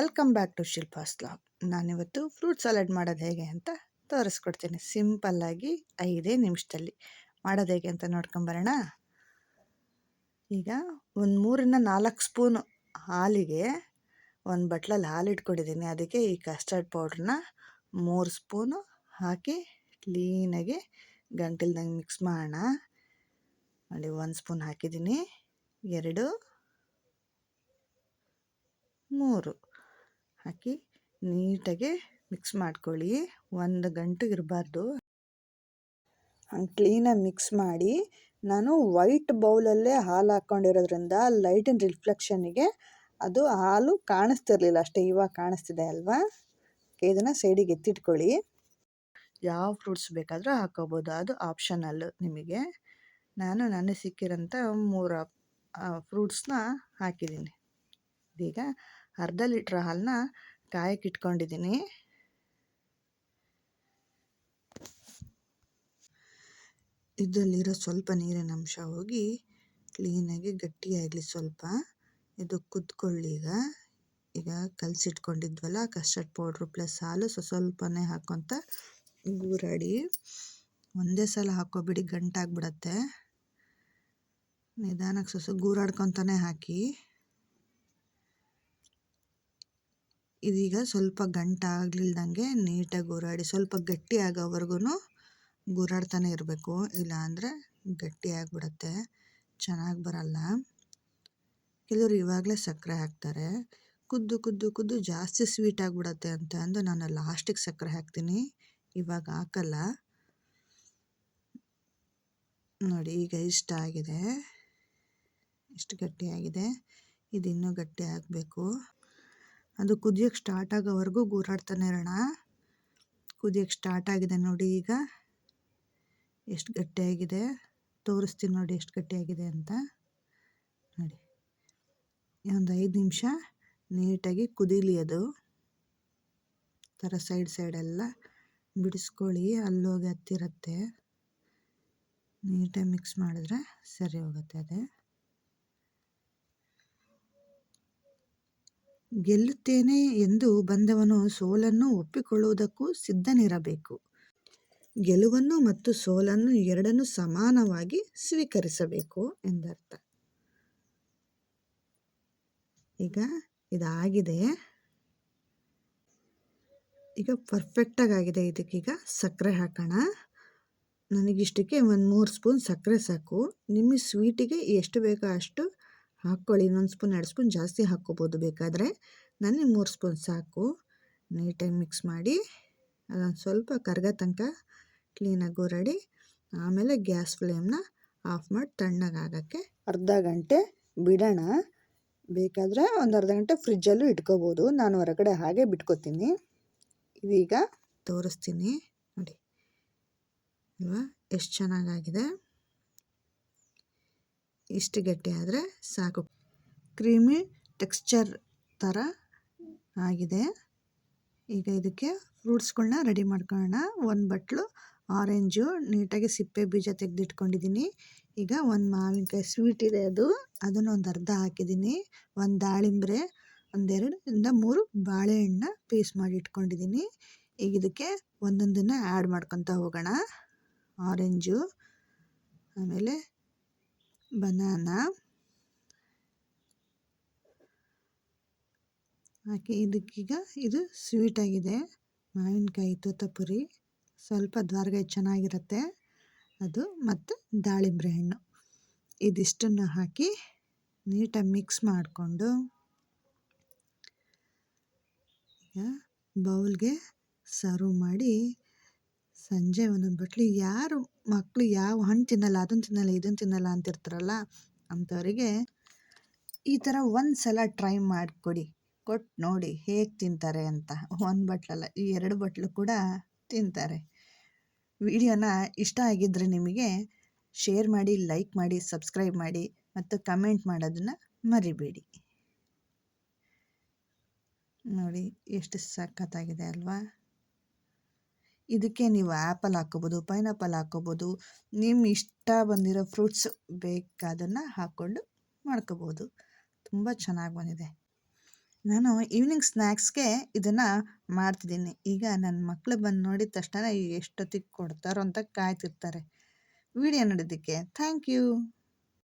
Welcome back to Shilpa's vlog. ನಾನಿವತ್ತು fruit salad ಮಾಡೋದು ಹೇಗೆ ಅಂತ ತೋರಿಸ್ಕೊಡ್ತೀನಿ. ಸಿಂಪಲ್ಲಾಗಿ 5 ನಿಮಿಷದಲ್ಲಿ ಮಾಡೋದು ಹೇಗೆ ಅಂತ ನೋಡ್ಕೊಂಬರೋಣ. ಈಗ ಒಂದು 3-4 ಸ್ಪೂನು ಹಾಲಿಗೆ ಒಂದು ಬಟ್ಲಲ್ಲಿ ಹಾಲು ಇಟ್ಕೊಂಡಿದ್ದೀನಿ. ಅದಕ್ಕೆ ಈ ಕಸ್ಟರ್ಡ್ ಪೌಡ್ರನ್ನ 3 ಸ್ಪೂನು ಹಾಕಿ ಕ್ಲೀನಾಗಿ ಗಂಟಿಲ್ದಂಗೆ ಮಿಕ್ಸ್ ಮಾಡೋಣ. ನೋಡಿ, 1 ಸ್ಪೂನ್ ಹಾಕಿದ್ದೀನಿ, 2, 3 ಹಾಕಿ ನೀಟಾಗಿ ಮಿಕ್ಸ್ ಮಾಡ್ಕೊಳ್ಳಿ. 1 ಗಂಟೆ ಇರಬಾರ್ದು. ಹಂಗೆ ಕ್ಲೀನಾಗಿ ಮಿಕ್ಸ್ ಮಾಡಿ, ನಾನು ವೈಟ್ ಬೌಲಲ್ಲೇ ಹಾಲು ಹಾಕ್ಕೊಂಡಿರೋದ್ರಿಂದ ಲೈಟಿನ ರಿಫ್ಲೆಕ್ಷನ್ನಿಗೆ ಅದು ಹಾಲು ಕಾಣಿಸ್ತಿರ್ಲಿಲ್ಲ ಅಷ್ಟೇ. ಇವಾಗ ಕಾಣಿಸ್ತಿದೆ ಅಲ್ವಾ? ಇದನ್ನು ಸೈಡಿಗೆ ಎತ್ತಿಟ್ಕೊಳ್ಳಿ. ಯಾವ ಫ್ರೂಟ್ಸ್ ಬೇಕಾದರೂ ಹಾಕೋಬೋದು, ಅದು ಆಪ್ಷನಲ್ಲು ನಿಮಗೆ. ನಾನು ನನಗೆ ಸಿಕ್ಕಿರೋಂಥ 3 ಫ್ರೂಟ್ಸ್ನ ಹಾಕಿದ್ದೀನಿ. ಇದೀಗ ಅರ್ಧ ಲೀಟ್ರ್ ಹಾಲನ್ನ ಕಾಯಕ್ಕೆ ಇಟ್ಕೊಂಡಿದ್ದೀನಿ. ಇದರಲ್ಲಿರೋ ಸ್ವಲ್ಪ ನೀರಿನ ಅಂಶ ಹೋಗಿ ಕ್ಲೀನಾಗಿ ಗಟ್ಟಿಯಾಗಲಿ ಸ್ವಲ್ಪ. ಇದು ಕುದ್ಕೊಳ್ಳಿ. ಈಗ ಕಲಸಿಟ್ಕೊಂಡಿದ್ವಲ್ಲ ಕಸ್ಟರ್ಡ್ ಪೌಡ್ರು ಪ್ಲಸ್ ಹಾಲು ಸ್ವಲ್ಪನೇ ಹಾಕ್ಕೊತ ಗೂರಾಡಿ. ಒಂದೇ ಸಲ ಹಾಕ್ಕೊಬಿಡಿ, ಗಂಟಾಗ್ಬಿಡತ್ತೆ. ನಿಧಾನಕ್ಕೆ ಗೂರಾಡ್ಕೊತಾನೆ ಹಾಕಿ. ಇದೀಗ ಸ್ವಲ್ಪ ಗಂಟಾಗ್ಲಿಲ್ದಂಗೆ ನೀಟಾಗಿ ಗೂರಾಡಿ, ಸ್ವಲ್ಪ ಗಟ್ಟಿ ಆಗೋವರೆಗೂ ಗೂರಾಡ್ತಾನೆ ಇರಬೇಕು. ಇಲ್ಲಾಂದರೆ ಗಟ್ಟಿ ಆಗಿಬಿಡತ್ತೆ, ಚೆನ್ನಾಗಿ ಬರಲ್ಲ. ಕೆಲವರು ಇವಾಗಲೇ ಸಕ್ಕರೆ ಹಾಕ್ತಾರೆ. ಕುದ್ದು ಕುದ್ದು ಕುದ್ದು ಜಾಸ್ತಿ ಸ್ವೀಟ್ ಆಗಿಬಿಡತ್ತೆ ಅಂತ ಅಂದು ನಾನು ಲಾಸ್ಟಿಗೆ ಸಕ್ಕರೆ ಹಾಕ್ತೀನಿ, ಇವಾಗ ಹಾಕಲ್ಲ. ನೋಡಿ, ಈಗ ಇಷ್ಟ ಆಗಿದೆ, ಇಷ್ಟು ಗಟ್ಟಿಯಾಗಿದೆ. ಇದು ಇನ್ನೂ ಗಟ್ಟಿ ಆಗಬೇಕು. ಅದು ಕುದಿಯೋಕ್ಕೆ ಸ್ಟಾರ್ಟ್ ಆಗೋವರೆಗೂ ಗೂರಾಡ್ತಾನೆ ಇರೋಣ. ಕುದಿಯೋಕ್ಕೆ ಸ್ಟಾರ್ಟ್ ಆಗಿದೆ ನೋಡಿ, ಈಗ ಎಷ್ಟು ಗಟ್ಟಿಯಾಗಿದೆ ತೋರಿಸ್ತೀನಿ ನೋಡಿ, ಎಷ್ಟು ಗಟ್ಟಿಯಾಗಿದೆ ಅಂತ. ನೋಡಿ, ಒಂದು 5 ನಿಮಿಷ ನೀಟಾಗಿ ಕುದೀಲಿ. ಅದು ಥರ ಸೈಡೆಲ್ಲ ಬಿಡಿಸ್ಕೊಳ್ಳಿ, ಅಲ್ಲೋಗಿ ಹತ್ತಿರತ್ತೆ. ನೀಟಾಗಿ ಮಿಕ್ಸ್ ಮಾಡಿದ್ರೆ ಸರಿ ಹೋಗುತ್ತೆ. ಅದೇ ಗೆಲ್ಲುತ್ತೇನೆ ಎಂದು ಬಂದವನು ಸೋಲನ್ನು ಒಪ್ಪಿಕೊಳ್ಳುವುದಕ್ಕೂ ಸಿದ್ಧನಿರಬೇಕು. ಗೆಲುವನ್ನು ಮತ್ತು ಸೋಲನ್ನು ಎರಡನ್ನೂ ಸಮಾನವಾಗಿ ಸ್ವೀಕರಿಸಬೇಕು ಎಂದರ್ಥ. ಈಗ ಇದಾಗಿದೆ, ಈಗ ಪರ್ಫೆಕ್ಟಾಗಿ ಆಗಿದೆ. ಇದಕ್ಕೀಗ ಸಕ್ಕರೆ ಹಾಕೋಣ. ನನಗಿಷ್ಟಕ್ಕೆ ಒಂದು 3 ಸ್ಪೂನ್ ಸಕ್ಕರೆ ಸಾಕು. ನಿಮಗೆ ಸ್ವೀಟಿಗೆ ಎಷ್ಟು ಬೇಕೋ ಅಷ್ಟು ಹಾಕ್ಕೊಳ್ಳಿ. 1 ಸ್ಪೂನ್ 2 ಸ್ಪೂನ್ ಜಾಸ್ತಿ ಹಾಕ್ಕೋಬೋದು ಬೇಕಾದರೆ. ನನಗೆ 3 ಸ್ಪೂನ್ ಸಾಕು. ನೀಟಾಗಿ ಮಿಕ್ಸ್ ಮಾಡಿ ಅದೊಂದು ಸ್ವಲ್ಪ ಕರ್ಗೋ ತನಕ ಕ್ಲೀನಾಗಿ ಗೂರಾಡಿ, ಆಮೇಲೆ ಗ್ಯಾಸ್ ಫ್ಲೇಮ್ನ ಆಫ್ ಮಾಡಿ ತಣ್ಣಗಾಗೋಕ್ಕೆ ಅರ್ಧ ಗಂಟೆ ಬಿಡೋಣ. ಬೇಕಾದರೆ ಒಂದು ಅರ್ಧ ಗಂಟೆ ಫ್ರಿಜ್ಜಲ್ಲೂ ಇಟ್ಕೋಬೋದು. ನಾನು ಹೊರಗಡೆ ಹಾಗೆ ಬಿಟ್ಕೋತೀನಿ. ಇದೀಗ ತೋರಿಸ್ತೀನಿ ನೋಡಿ ಅಲ್ವಾ, ಎಷ್ಟು ಚೆನ್ನಾಗಾಗಿದೆ. ಇಷ್ಟು ಗಟ್ಟಿ ಆದರೆ ಸಾಕು. ಕ್ರೀಮಿ ಟೆಕ್ಸ್ಚರ್ ಥರ ಆಗಿದೆ. ಈಗ ಇದಕ್ಕೆ ಫ್ರೂಟ್ಸ್ಗಳನ್ನ ರೆಡಿ ಮಾಡ್ಕೊಳ್ಳೋಣ. 1 ಬಟ್ಲು ಆರೆಂಜು ನೀಟಾಗಿ ಸಿಪ್ಪೆ ಬೀಜ ತೆಗೆದಿಟ್ಕೊಂಡಿದ್ದೀನಿ. ಈಗ 1 ಮಾವಿನಕಾಯಿ ಸ್ವೀಟ್ ಇದೆ, ಅದನ್ನು ಒಂದು ಅರ್ಧ ಹಾಕಿದ್ದೀನಿ. 1 ದಾಳಿಂಬೆ, 1 2 3 ಬಾಳೆಹಣ್ಣು ಪೀಸ್ ಮಾಡಿ ಇಟ್ಕೊಂಡಿದ್ದೀನಿ. ಈಗ ಇದಕ್ಕೆ ಒಂದೊಂದನ್ನು ಆ್ಯಡ್ ಮಾಡ್ಕೊತಾ ಹೋಗೋಣ. ಆರೆಂಜು, ಆಮೇಲೆ ಬನಾನಾ ಹಾಕಿ, ಇದಕ್ಕೀಗ ಇದು ಸ್ವೀಟಾಗಿದೆ. ಮಾವಿನಕಾಯಿ ತೋತಾಪುರಿ, ಸ್ವಲ್ಪ ದ್ವಾರಗಾಯಿ ಚೆನ್ನಾಗಿರುತ್ತೆ ಅದು, ಮತ್ತು ದಾಳಿಂಬೆ ಹಣ್ಣು, ಇದಿಷ್ಟನ್ನು ಹಾಕಿ ನೀಟಾಗಿ ಮಿಕ್ಸ್ ಮಾಡಿಕೊಂಡು ಬೌಲ್ಗೆ ಸರ್ವ್ ಮಾಡಿ. ಸಂಜೆ ಒಂದೊಂದು ಬಟ್ಲು ಯಾರು ಮಕ್ಕಳು ಯಾವ ಹಣ್ಣು ತಿನ್ನಲ್ಲ, ಅದನ್ನು ತಿನ್ನಲ್ಲ, ಇದನ್ನು ತಿನ್ನಲ್ಲ ಅಂತಿರ್ತಾರಲ್ಲ, ಅಂಥವರಿಗೆ ಈ ಥರ ಒಂದು ಸಲ ಟ್ರೈ ಮಾಡಿಕೊಡಿ. ಕೊಟ್ಟು ನೋಡಿ ಹೇಗೆ ತಿಂತಾರೆ ಅಂತ. 1 ಬಟ್ಲಲ್ಲ, ಈ 2 ಬಟ್ಲು ಕೂಡ ತಿಂತಾರೆ. ವಿಡಿಯೋನ ಇಷ್ಟ ಆಗಿದ್ದರೆ ನಿಮಗೆ ಶೇರ್ ಮಾಡಿ, ಲೈಕ್ ಮಾಡಿ, ಸಬ್ಸ್ಕ್ರೈಬ್ ಮಾಡಿ ಮತ್ತು ಕಮೆಂಟ್ ಮಾಡೋದನ್ನು ಮರಿಬೇಡಿ. ನೋಡಿ ಎಷ್ಟು ಸಖತ್ತಾಗಿದೆ ಅಲ್ವಾ. ಇದಕ್ಕೆ ನೀವು ಆ್ಯಪಲ್ ಹಾಕ್ಕೋಬೋದು, ಪೈನಾಪಲ್ ಹಾಕ್ಕೋಬೋದು, ನಿಮ್ಮ ಇಷ್ಟ ಬಂದಿರೋ ಫ್ರೂಟ್ಸ್ ಬೇಕಾದನ್ನು ಹಾಕ್ಕೊಂಡು ಮಾಡ್ಕೋಬೋದು. ತುಂಬ ಚೆನ್ನಾಗಿ ಬಂದಿದೆ. ನಾನು ಈವ್ನಿಂಗ್ ಸ್ನ್ಯಾಕ್ಸ್ಗೆ ಇದನ್ನು ಮಾಡ್ತಿದ್ದೀನಿ. ಈಗ ನನ್ನ ಮಕ್ಕಳು ಬಂದು ನೋಡಿದ ತಕ್ಷಣ ಎಷ್ಟೊತ್ತಿಗೆ ಕೊಡ್ತಾರೋ ಅಂತ ಕಾಯ್ತಿರ್ತಾರೆ. ವಿಡಿಯೋ ನೋಡಿದ್ದಕ್ಕೆ ಥ್ಯಾಂಕ್ ಯು.